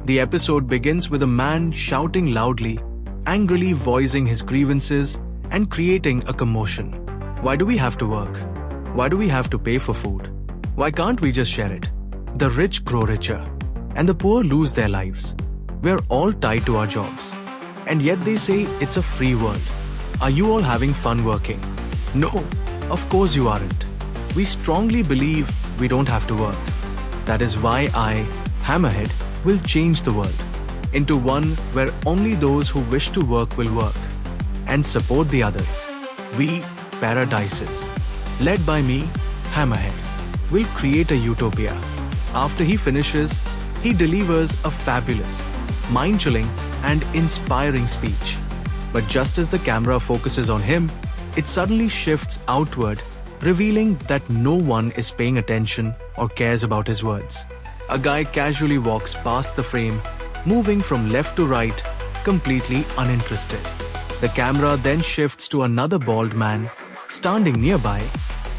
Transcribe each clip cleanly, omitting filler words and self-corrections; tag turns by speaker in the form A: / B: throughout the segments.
A: The episode begins with a man shouting loudly, angrily voicing his grievances and creating a commotion. Why do we have to work? Why do we have to pay for food? Why can't we just share it? The rich grow richer, and the poor lose their lives. We're all tied to our jobs. And yet they say it's a free world. Are you all having fun working? No, of course you aren't. We strongly believe we don't have to work. That is why I, Hammerhead, will change the world into one where only those who wish to work will work and support the others. We, Paradises, led by me, Hammerhead, will create a utopia. After he finishes, he delivers a fabulous, mind-chilling and inspiring speech. But just as the camera focuses on him, it suddenly shifts outward, revealing that no one is paying attention or cares about his words. A guy casually walks past the frame, moving from left to right, completely uninterested. The camera then shifts to another bald man, standing nearby,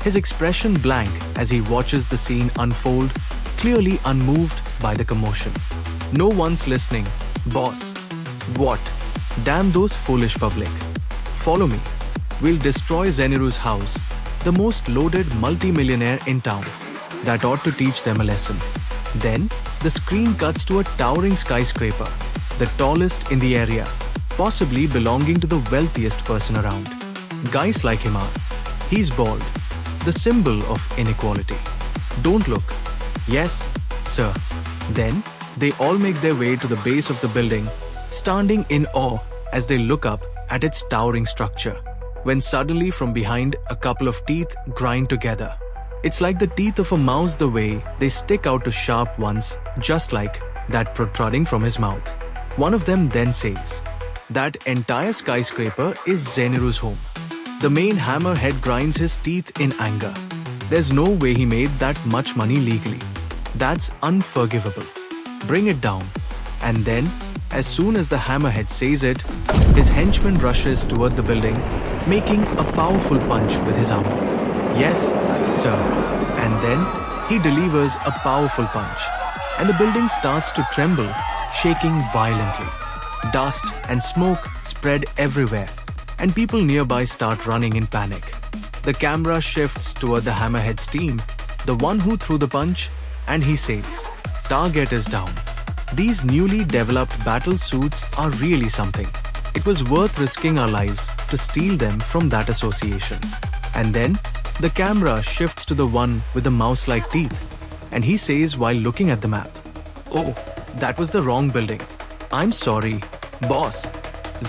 A: his expression blank as he watches the scene unfold, clearly unmoved by the commotion. No one's listening. Boss. What? Damn those foolish public. Follow me. We'll destroy Zeniru's house, the most loaded multi-millionaire in town. That ought to teach them a lesson. Then, the screen cuts to a towering skyscraper, the tallest in the area, possibly belonging to the wealthiest person around. Guys like him are. He's bald, the symbol of inequality. Don't look. Yes, sir. Then, they all make their way to the base of the building, standing in awe as they look up at its towering structure. When suddenly from behind a couple of teeth grind together. It's like the teeth of a mouse the way they stick out to sharp ones, just like that protruding from his mouth. One of them then says, "That entire skyscraper is Zeniru's home." The main Hammerhead grinds his teeth in anger. There's no way he made that much money legally. That's unforgivable. Bring it down. And then, as soon as the Hammerhead says it, his henchman rushes toward the building, making a powerful punch with his arm. Yes, sir. And then, he delivers a powerful punch, and the building starts to tremble, shaking violently. Dust and smoke spread everywhere, and people nearby start running in panic. The camera shifts toward the Hammerhead's team, the one who threw the punch, and he says, "Target is down." These newly developed battle suits are really something. It was worth risking our lives to steal them from that association. And then, the camera shifts to the one with the mouse-like teeth, and he says while looking at the map, "Oh, that was the wrong building. I'm sorry, boss.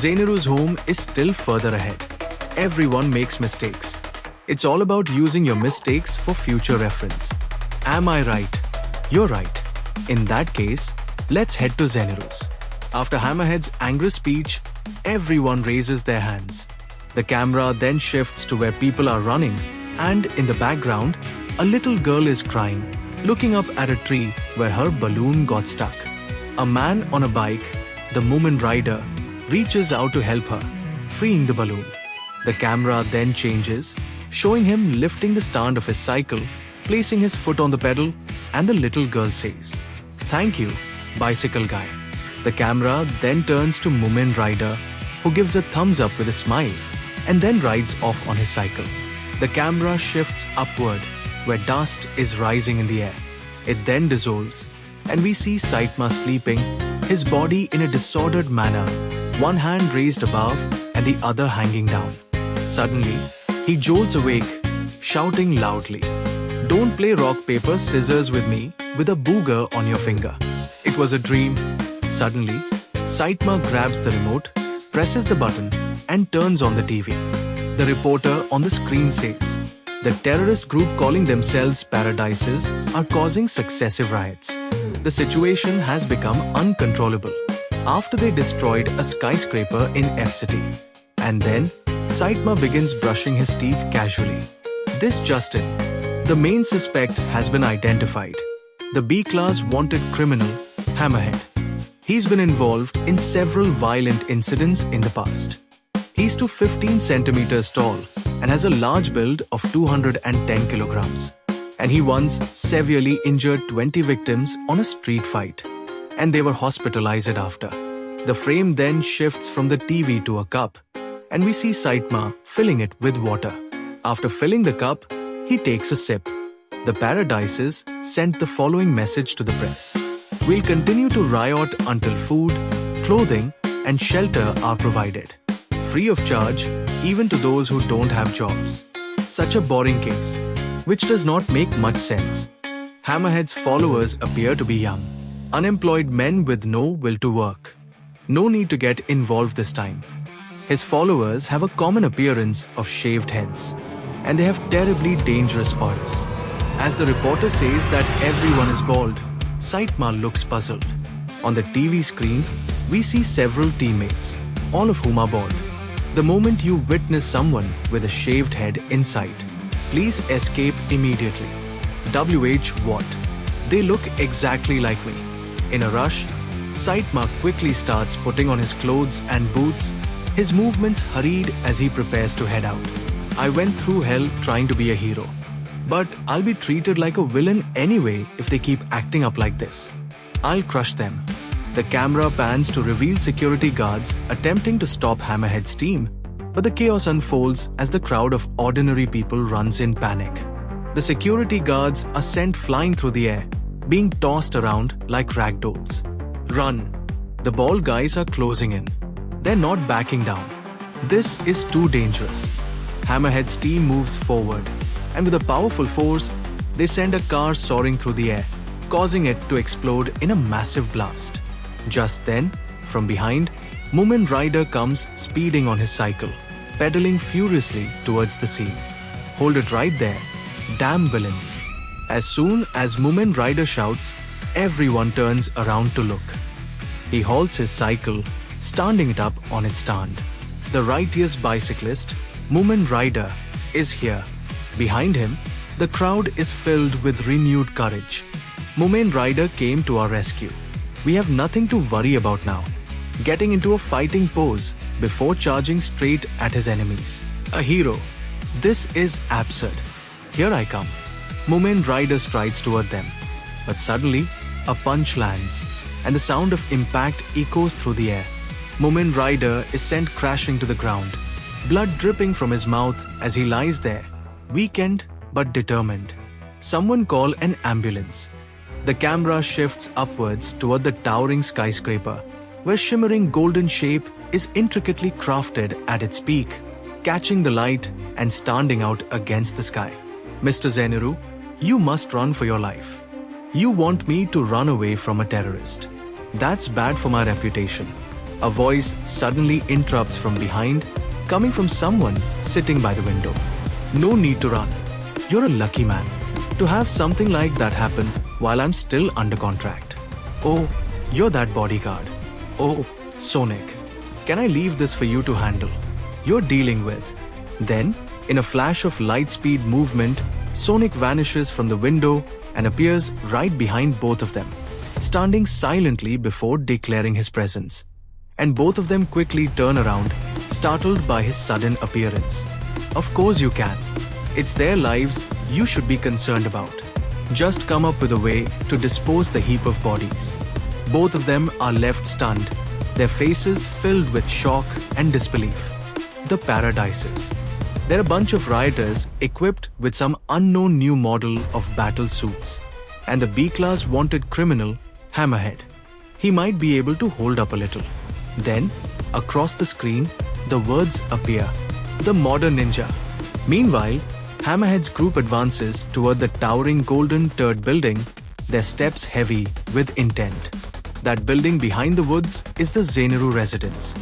A: Zeniru's home is still further ahead. Everyone makes mistakes. It's all about using your mistakes for future reference. Am I right? You're right. In that case, let's head to Zeniru's." After Hammerhead's angry speech, everyone raises their hands. The camera then shifts to where people are running, and in the background, a little girl is crying, looking up at a tree where her balloon got stuck. A man on a bike, the Moomin rider, reaches out to help her, freeing the balloon. The camera then changes, showing him lifting the stand of his cycle, placing his foot on the pedal, and the little girl says, "Thank you, bicycle guy." The camera then turns to Moomin rider, who gives a thumbs up with a smile, and then rides off on his cycle. The camera shifts upward, where dust is rising in the air. It then dissolves, and we see Saitama sleeping, his body in a disordered manner, one hand raised above and the other hanging down. Suddenly, he jolts awake, shouting loudly, "Don't play rock, paper, scissors with me with a booger on your finger. It was a dream." Suddenly, Saitama grabs the remote, presses the button, and turns on the TV. The reporter on the screen says, "The terrorist group calling themselves Paradises are causing successive riots. The situation has become uncontrollable after they destroyed a skyscraper in F-City." And then, Saitama begins brushing his teeth casually. This just in. The main suspect has been identified. The B-class wanted criminal, Hammerhead. He's been involved in several violent incidents in the past. He's 15 centimeters tall and has a large build of 210 kilograms. And he once severely injured 20 victims on a street fight. and they were hospitalized after. The frame then shifts from the TV to a cup, and we see Saitama filling it with water. After filling the cup, he takes a sip. The Paradises sent the following message to the press. We'll continue to riot until food, clothing, and shelter are provided. Free of charge, even to those who don't have jobs. Such a boring case, which does not make much sense. Hammerhead's followers appear to be young, unemployed men with no will to work. No need to get involved this time. His followers have a common appearance of shaved heads, and they have terribly dangerous orders. As the reporter says that everyone is bald, Saitama looks puzzled. On the TV screen, we see several teammates, all of whom are bald. The moment you witness someone with a shaved head in sight, please escape immediately. WH what? They look exactly like me. In a rush, Saitama quickly starts putting on his clothes and boots, his movements hurried as he prepares to head out. I went through hell trying to be a hero. But I'll be treated like a villain anyway if they keep acting up like this. I'll crush them. The camera pans to reveal security guards attempting to stop Hammerhead's team, but the chaos unfolds as the crowd of ordinary people runs in panic. The security guards are sent flying through the air, being tossed around like ragdolls. Run! The bald guys are closing in. They're not backing down. This is too dangerous. Hammerhead's team moves forward, and with a powerful force, they send a car soaring through the air, causing it to explode in a massive blast. Just then, from behind, Moomin Rider comes speeding on his cycle, pedaling furiously towards the scene. Hold it right there. Damn villains. As soon as Moomin Rider shouts, everyone turns around to look. He halts his cycle, standing it up on its stand. The righteous bicyclist, Moomin Rider, is here. Behind him, the crowd is filled with renewed courage. Moomin Rider came to our rescue. We have nothing to worry about now. Getting into a fighting pose before charging straight at his enemies. A hero. This is absurd. Here I come. Moomin Rider strides toward them. But suddenly, a punch lands, and the sound of impact echoes through the air. Moomin Rider is sent crashing to the ground, blood dripping from his mouth as he lies there, weakened but determined. Someone call an ambulance. The camera shifts upwards toward the towering skyscraper, where shimmering golden shape is intricately crafted at its peak, catching the light and standing out against the sky. Mr. Zenuru, you must run for your life. You want me to run away from a terrorist. That's bad for my reputation. A voice suddenly interrupts from behind, coming from someone sitting by the window. No need to run. You're a lucky man to have something like that happen while I'm still under contract. Oh, you're that bodyguard. Oh, Sonic. Can I leave this for you to handle? You're dealing with. Then, in a flash of light-speed movement, Sonic vanishes from the window and appears right behind both of them, standing silently before declaring his presence. And both of them quickly turn around, startled by his sudden appearance. Of course you can. It's their lives you should be concerned about. Just come up with a way to dispose the heap of bodies. Both of them are left stunned, their faces filled with shock and disbelief. The Paradises. They're a bunch of rioters equipped with some unknown new model of battle suits. And the B-class wanted criminal, Hammerhead. He might be able to hold up a little. Then, across the screen, the words appear. The modern ninja. Meanwhile, Hammerhead's group advances toward the towering golden turret building, their steps heavy with intent. That building behind the woods is the Zenuru residence,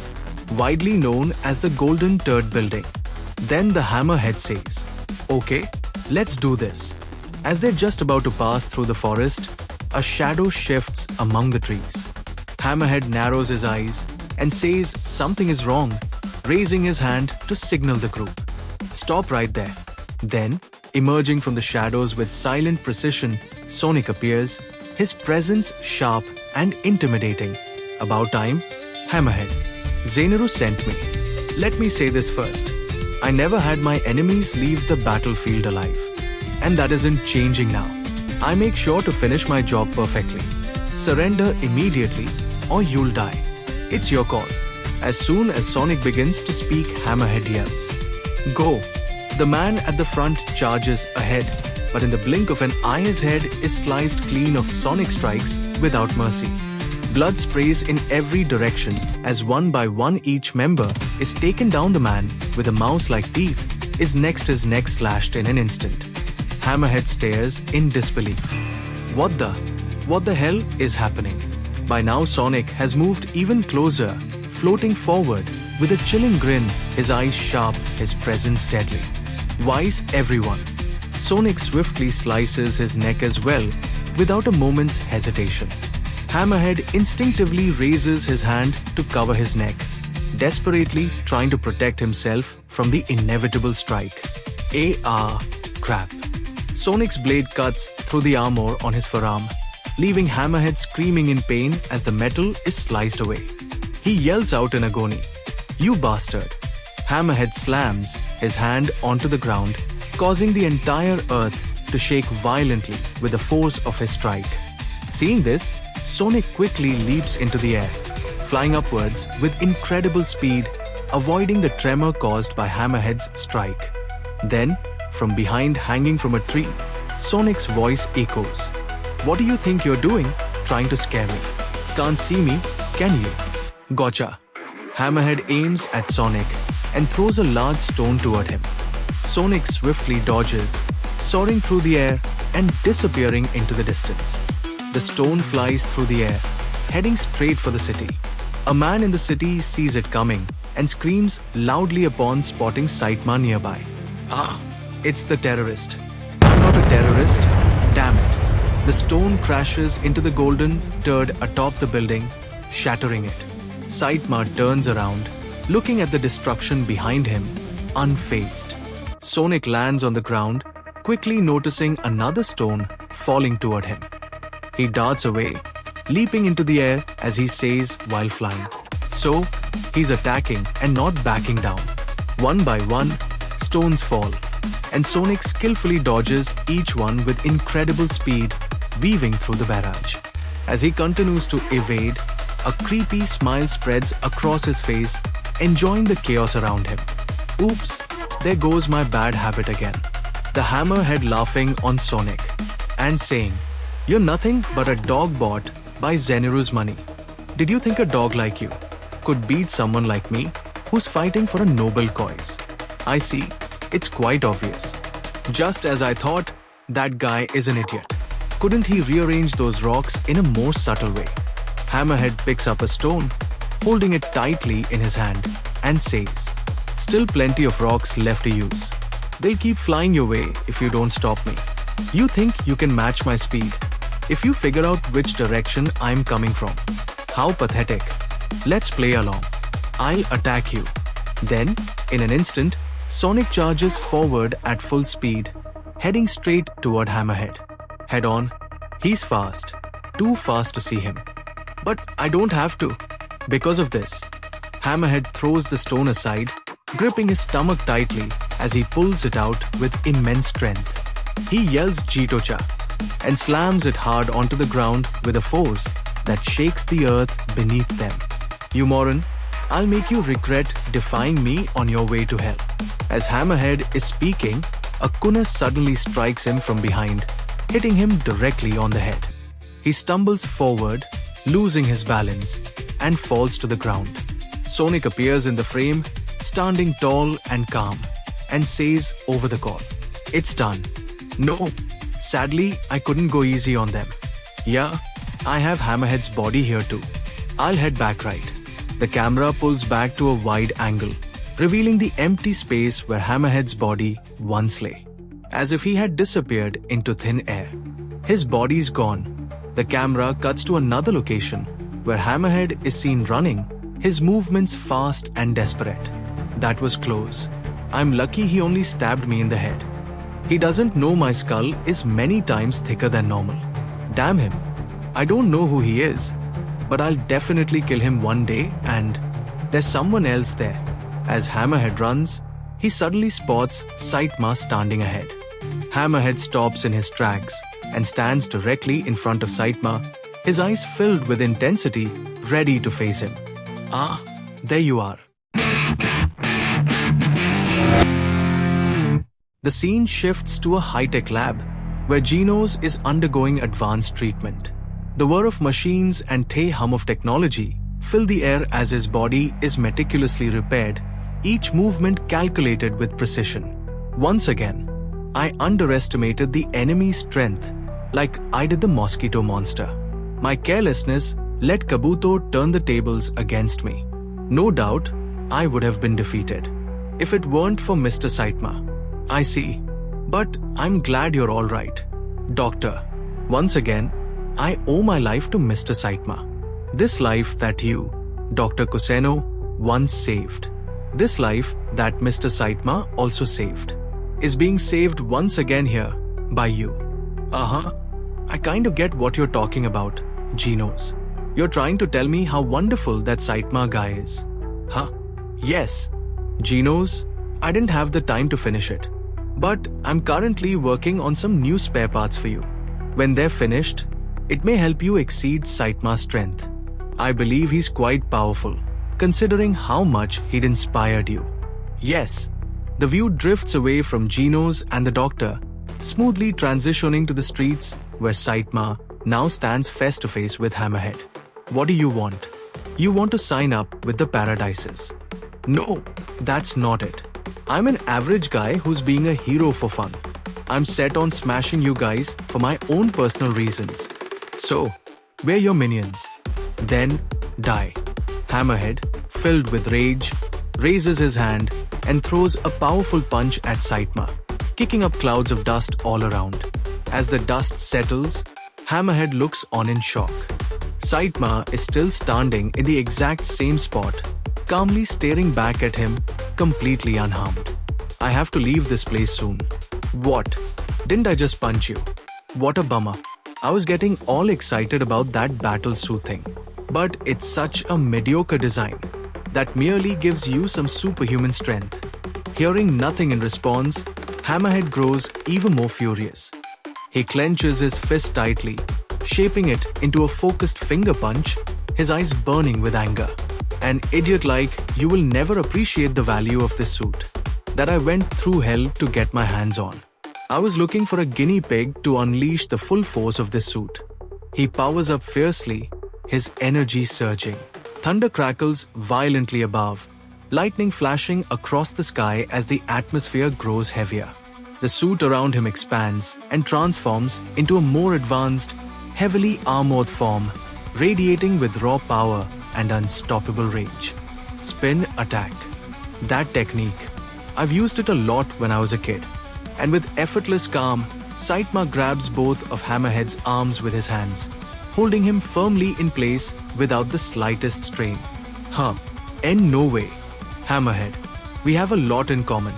A: widely known as the Golden Turret Building. Then the Hammerhead says, "Okay, let's do this." As they're just about to pass through the forest, a shadow shifts among the trees. Hammerhead narrows his eyes and says something is wrong, raising his hand to signal the group. Stop right there. Then, emerging from the shadows with silent precision, Sonic appears, his presence sharp and intimidating. About time, Hammerhead. Zenuru sent me. Let me say this first. I never had my enemies leave the battlefield alive. And that isn't changing now. I make sure to finish my job perfectly. Surrender immediately or you'll die. It's your call. As soon as Sonic begins to speak, Hammerhead yells, "Go!" The man at the front charges ahead, but in the blink of an eye his head is sliced clean of Sonic strikes without mercy. Blood sprays in every direction as one by one each member is taken down. The man with a mouse-like teeth is his neck slashed in an instant. Hammerhead stares in disbelief. What the hell is happening? By now Sonic has moved even closer, floating forward with a chilling grin, his eyes sharp, his presence deadly. Wise everyone. Sonic swiftly slices his neck as well, without a moment's hesitation. Hammerhead instinctively raises his hand to cover his neck, desperately trying to protect himself from the inevitable strike. Crap. Sonic's blade cuts through the armor on his forearm, leaving Hammerhead screaming in pain as the metal is sliced away. He yells out in agony, "You bastard!" Hammerhead slams his hand onto the ground, causing the entire earth to shake violently with the force of his strike. Seeing this, Sonic quickly leaps into the air, flying upwards with incredible speed, avoiding the tremor caused by Hammerhead's strike. Then, from behind, hanging from a tree, Sonic's voice echoes, "What do you think you're doing, trying to scare me? Can't see me, can you?" Gotcha. Hammerhead aims at Sonic and throws a large stone toward him. Sonic swiftly dodges, soaring through the air and disappearing into the distance. The stone flies through the air, heading straight for the city. A man in the city sees it coming and screams loudly upon spotting Saitama nearby. It's the terrorist. I'm not a terrorist. Damn it. The stone crashes into the golden turd atop the building, shattering it. Saitama turns around, looking at the destruction behind him, unfazed. Sonic lands on the ground, quickly noticing another stone falling toward him. He darts away, leaping into the air as he says while flying. So, he's attacking and not backing down. One by one, stones fall, and Sonic skillfully dodges each one with incredible speed, weaving through the barrage. As he continues to evade, a creepy smile spreads across his face, enjoying the chaos around him. Oops, there goes my bad habit again. The Hammerhead laughing on Sonic and saying, "You're nothing but a dog bought by Zeneru's money. Did you think a dog like you could beat someone like me who's fighting for a noble cause? I see, it's quite obvious. Just as I thought, that guy is an idiot. Couldn't he rearrange those rocks in a more subtle way?" Hammerhead picks up a stone, holding it tightly in his hand, and says, "Still plenty of rocks left to use. They'll keep flying your way if you don't stop me. You think you can match my speed? If you figure out which direction I'm coming from. How pathetic. Let's play along. I'll attack you." Then, in an instant, Sonic charges forward at full speed, heading straight toward Hammerhead. Head on. He's fast. Too fast to see him. But I don't have to. Because of this, Hammerhead throws the stone aside, gripping his stomach tightly as he pulls it out with immense strength. He yells Jito-cha and slams it hard onto the ground with a force that shakes the earth beneath them. "You moron, I'll make you regret defying me on your way to hell." As Hammerhead is speaking, a kunus suddenly strikes him from behind, hitting him directly on the head. He stumbles forward, losing his balance, and falls to the ground. Sonic appears in the frame, standing tall and calm, and says over the call, "It's done." "No, sadly, I couldn't go easy on them. Yeah, I have Hammerhead's body here too. I'll head back right." The camera pulls back to a wide angle, revealing the empty space where Hammerhead's body once lay, as if he had disappeared into thin air. His body's gone. The camera cuts to another location, where Hammerhead is seen running, his movements fast and desperate. That was close. I'm lucky he only stabbed me in the head. He doesn't know my skull is many times thicker than normal. Damn him. I don't know who he is, but I'll definitely kill him one day, and there's someone else there. As Hammerhead runs, he suddenly spots Saitama standing ahead. Hammerhead stops in his tracks and stands directly in front of Saitama, his eyes filled with intensity, ready to face him. Ah, there you are. The scene shifts to a high-tech lab, where Genos is undergoing advanced treatment. The whir of machines and hum of technology fill the air as his body is meticulously repaired, each movement calculated with precision. Once again, I underestimated the enemy's strength, like I did the mosquito monster. My carelessness let Kabuto turn the tables against me. No doubt, I would have been defeated if it weren't for Mr. Saitama. I see. But I'm glad you're all right. Doctor, once again, I owe my life to Mr. Saitama. This life that you, Dr. Kuseno, once saved. This life that Mr. Saitama also saved is being saved once again here by you. I kind of get what you're talking about, Genos. You're trying to tell me how wonderful that Saitama guy is. Huh? Yes. Genos, I didn't have the time to finish it. But I'm currently working on some new spare parts for you. When they're finished, it may help you exceed Saitama's strength. I believe he's quite powerful, considering how much he'd inspired you. Yes. The view drifts away from Genos and the doctor, smoothly transitioning to the streets where Saitama now stands face to face with Hammerhead. What do you want? You want to sign up with the Paradises. No, that's not it. I'm an average guy who's being a hero for fun. I'm set on smashing you guys for my own personal reasons. So, we're your minions. Then, die. Hammerhead, filled with rage, raises his hand and throws a powerful punch at Saitama, kicking up clouds of dust all around. As the dust settles, Hammerhead looks on in shock. Saitama is still standing in the exact same spot, calmly staring back at him, completely unharmed. I have to leave this place soon. What? Didn't I just punch you? What a bummer. I was getting all excited about that battle suit thing. But it's such a mediocre design that merely gives you some superhuman strength. Hearing nothing in response, Hammerhead grows even more furious. He clenches his fist tightly, shaping it into a focused finger punch, his eyes burning with anger. An idiot like you will never appreciate the value of this suit that I went through hell to get my hands on. I was looking for a guinea pig to unleash the full force of this suit. He powers up fiercely, his energy surging. Thunder crackles violently above, lightning flashing across the sky as the atmosphere grows heavier. The suit around him expands and transforms into a more advanced, heavily armored form, radiating with raw power and unstoppable rage. Spin attack. That technique. I've used it a lot when I was a kid. And with effortless calm, Saitama grabs both of Hammerhead's arms with his hands, holding him firmly in place without the slightest strain. In no way. Hammerhead, we have a lot in common.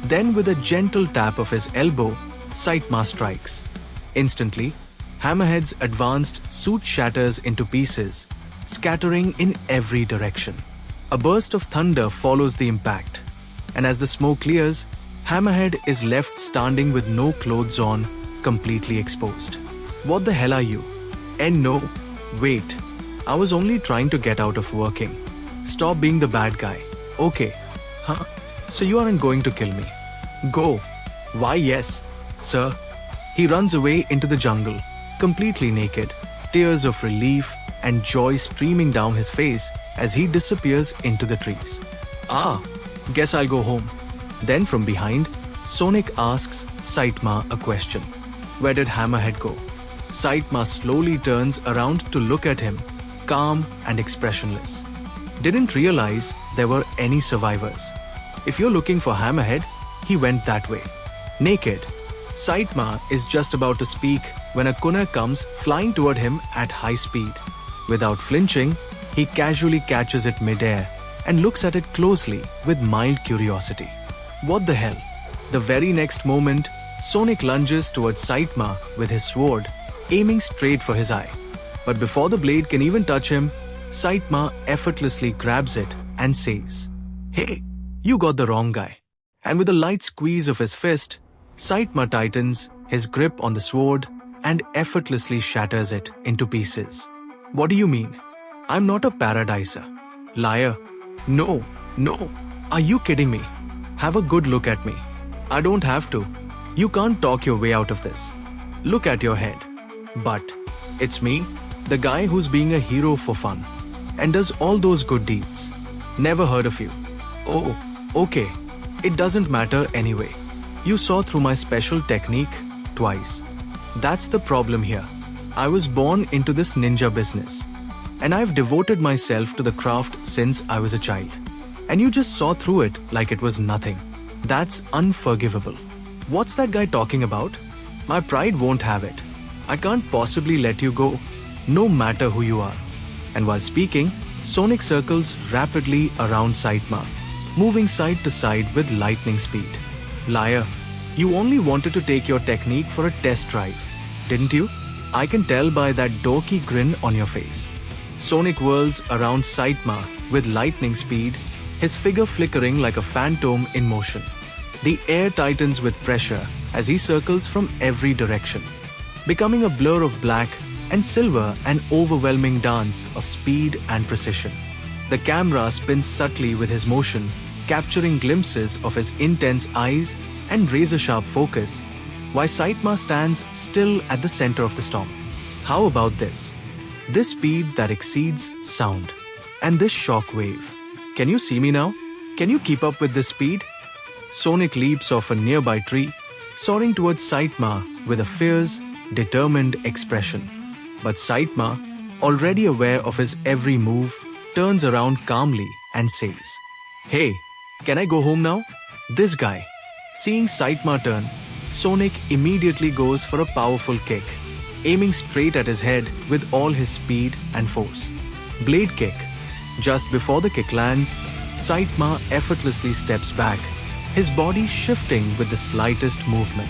A: Then with a gentle tap of his elbow, Saitama strikes. Instantly, Hammerhead's advanced suit shatters into pieces, scattering in every direction. A burst of thunder follows the impact, and as the smoke clears, Hammerhead is left standing with no clothes on, completely exposed. What the hell are you? And no, wait, I was only trying to get out of working. Stop being the bad guy. Okay, so you aren't going to kill me. Go. Why yes, sir. He runs away into the jungle, completely naked, tears of relief and joy streaming down his face as he disappears into the trees. Guess I'll go home. Then from behind, Sonic asks Saitama a question. Where did Hammerhead go? Saitama slowly turns around to look at him, calm and expressionless. Didn't realize there were any survivors. If you're looking for Hammerhead, he went that way. Naked. Saitama is just about to speak when a kunai comes flying toward him at high speed. Without flinching, he casually catches it midair and looks at it closely with mild curiosity. What the hell? The very next moment, Sonic lunges towards Saitama with his sword, aiming straight for his eye. But before the blade can even touch him, Saitama effortlessly grabs it and says, "Hey, you got the wrong guy." And with a light squeeze of his fist, Saitama tightens his grip on the sword, and effortlessly shatters it into pieces. What do you mean? I'm not a paradiser. Liar. No, no. Are you kidding me? Have a good look at me. I don't have to. You can't talk your way out of this. Look at your head. But it's me, the guy who's being a hero for fun and does all those good deeds. Never heard of you. Oh, okay. It doesn't matter anyway. You saw through my special technique twice. That's the problem here. I was born into this ninja business, and I've devoted myself to the craft since I was a child. And you just saw through it like it was nothing. That's unforgivable. What's that guy talking about? My pride won't have it. I can't possibly let you go, no matter who you are. And while speaking, Sonic circles rapidly around Saitama, moving side to side with lightning speed. Liar. You only wanted to take your technique for a test drive, didn't you? I can tell by that dorky grin on your face. Sonic whirls around Saitama with lightning speed, his figure flickering like a phantom in motion. The air tightens with pressure as he circles from every direction, becoming a blur of black and silver, an overwhelming dance of speed and precision. The camera spins subtly with his motion, capturing glimpses of his intense eyes and razor-sharp focus, while Saitama stands still at the center of the storm. How about this? This speed that exceeds sound. And this shock wave. Can you see me now? Can you keep up with this speed? Sonic leaps off a nearby tree, soaring towards Saitama with a fierce, determined expression. But Saitama, already aware of his every move, turns around calmly and says, "Hey, can I go home now?" This guy. Seeing Saitama turn, Sonic immediately goes for a powerful kick, aiming straight at his head with all his speed and force. Blade kick. Just before the kick lands, Saitama effortlessly steps back, his body shifting with the slightest movement.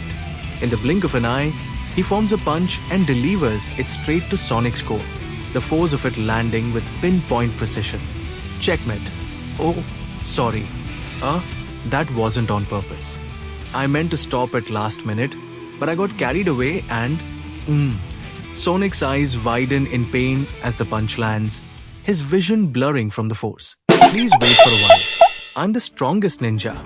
A: In the blink of an eye, he forms a punch and delivers it straight to Sonic's core, the force of it landing with pinpoint precision. Checkmate. Oh, sorry. That wasn't on purpose. I meant to stop at last minute, but I got carried away and... Sonic's eyes widen in pain as the punch lands, his vision blurring from the force. Please wait for a while. I'm the strongest ninja.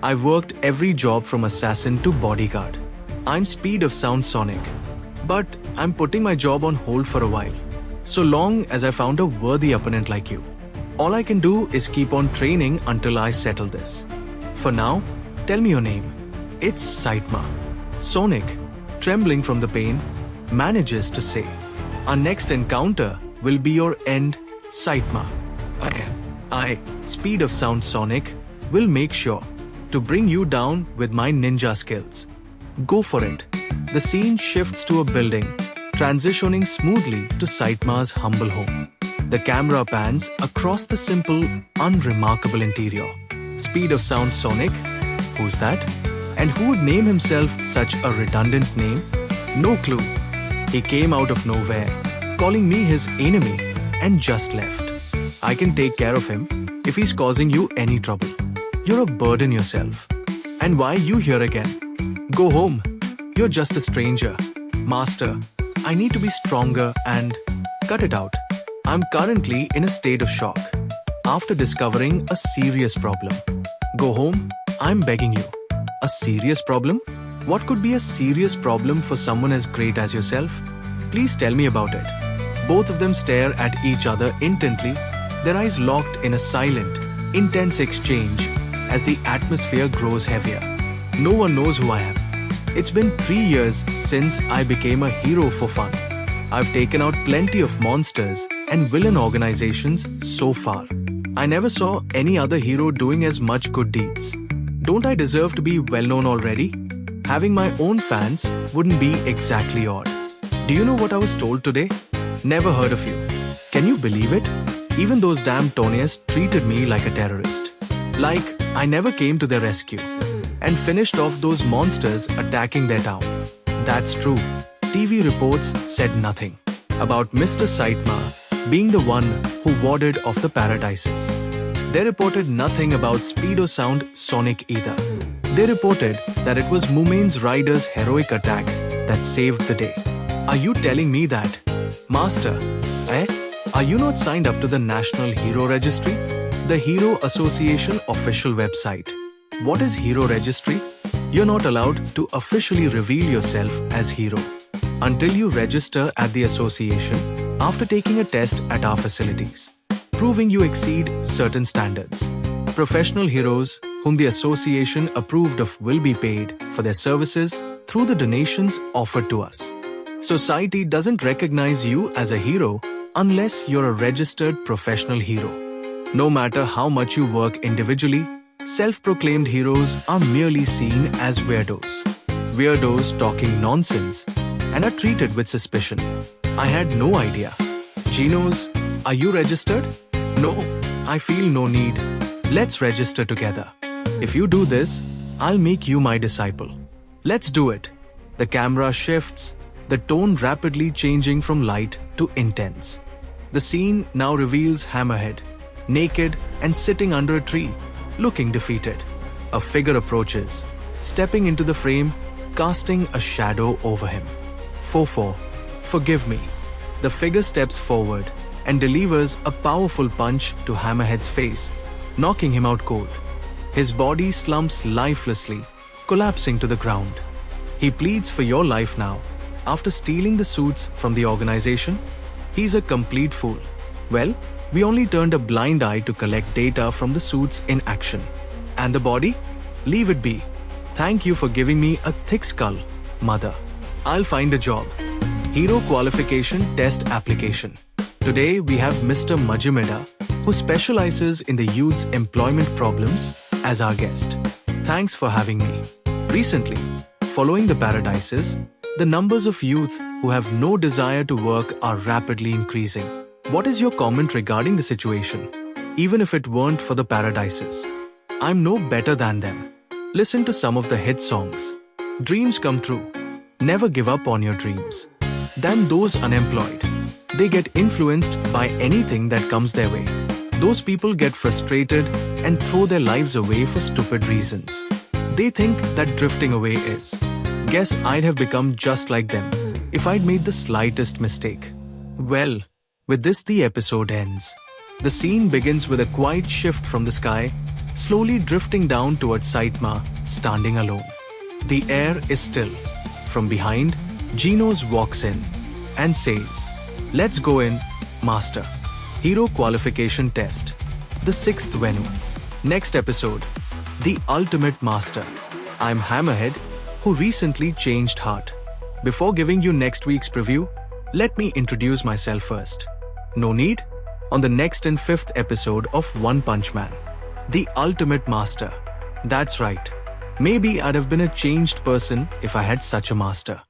A: I've worked every job from assassin to bodyguard. I'm speed of sound Sonic. But I'm putting my job on hold for a while, so long as I found a worthy opponent like you. All I can do is keep on training until I settle this. For now, tell me your name. It's Saitama. Sonic, trembling from the pain, manages to say, "Our next encounter will be your end, Saitama. I, speed of sound Sonic, will make sure to bring you down with my ninja skills. Go for it." The scene shifts to a building, transitioning smoothly to Saitama's humble home. The camera pans across the simple, unremarkable interior. Speed of sound Sonic? Who's that? And who would name himself such a redundant name? No clue. He came out of nowhere, calling me his enemy, and just left. I can take care of him if he's causing you any trouble. You're a burden yourself. And why you here again? Go home. You're just a stranger. Master, I need to be stronger and... Cut it out. I'm currently in a state of shock after discovering a serious problem. Go home, I'm begging you. A serious problem? What could be a serious problem for someone as great as yourself? Please tell me about it. Both of them stare at each other intently, their eyes locked in a silent, intense exchange as the atmosphere grows heavier. No one knows who I am. It's been 3 years since I became a hero for fun. I've taken out plenty of monsters and villain organizations so far. I never saw any other hero doing as much good deeds. Don't I deserve to be well known already? Having my own fans wouldn't be exactly odd. Do you know what I was told today? Never heard of you. Can you believe it? Even those damn Tonians treated me like a terrorist. Like I never came to their rescue and finished off those monsters attacking their town. That's true. TV reports said nothing about Mr. Saitama being the one who warded off the paradises. They reported nothing about Speedo Sound Sonic either. They reported that it was Mumain's rider's heroic attack that saved the day. Are you telling me that? Master, are you not signed up to the National Hero Registry? The Hero Association official website. What is Hero Registry? You're not allowed to officially reveal yourself as hero until you register at the association after taking a test at our facilities, proving you exceed certain standards. Professional heroes whom the association approved of will be paid for their services through the donations offered to us. Society doesn't recognize you as a hero unless you're a registered professional hero. No matter how much you work individually, self-proclaimed heroes are merely seen as weirdos. Weirdos talking nonsense and are treated with suspicion. I had no idea. Genos, are you registered? No, I feel no need. Let's register together. If you do this, I'll make you my disciple. Let's do it. The camera shifts, the tone rapidly changing from light to intense. The scene now reveals Hammerhead, naked and sitting under a tree, looking defeated. A figure approaches, stepping into the frame, casting a shadow over him. 4-4, forgive me. The figure steps forward and delivers a powerful punch to Hammerhead's face, knocking him out cold. His body slumps lifelessly, collapsing to the ground. He pleads for your life now. After stealing the suits from the organization, he's a complete fool. Well, we only turned a blind eye to collect data from the suits in action. And the body? Leave it be. Thank you for giving me a thick skull, mother. I'll find a job. Hero Qualification Test Application. Today we have Mr. Majimeda, who specializes in the youth's employment problems, as our guest. Thanks for having me. Recently, following the paradises, the numbers of youth who have no desire to work are rapidly increasing. What is your comment regarding the situation? Even if it weren't for the paradises, I'm no better than them. Listen to some of the hit songs. Dreams come true. Never give up on your dreams. Then those unemployed, they get influenced by anything that comes their way. Those people get frustrated and throw their lives away for stupid reasons. They think that drifting away is. Guess I'd have become just like them if I'd made the slightest mistake. Well, with this the episode ends. The scene begins with a quiet shift from the sky, slowly drifting down towards Saitama, standing alone. The air is still. From behind, Genos walks in and says, "Let's go in, Master." Hero Qualification Test. The 6th venue. Next episode, The Ultimate Master. I'm Hammerhead, who recently changed heart. Before giving you next week's preview, let me introduce myself first. No need? On the next and 5th episode of One Punch Man, The Ultimate Master. That's right. Maybe I'd have been a changed person if I had such a master.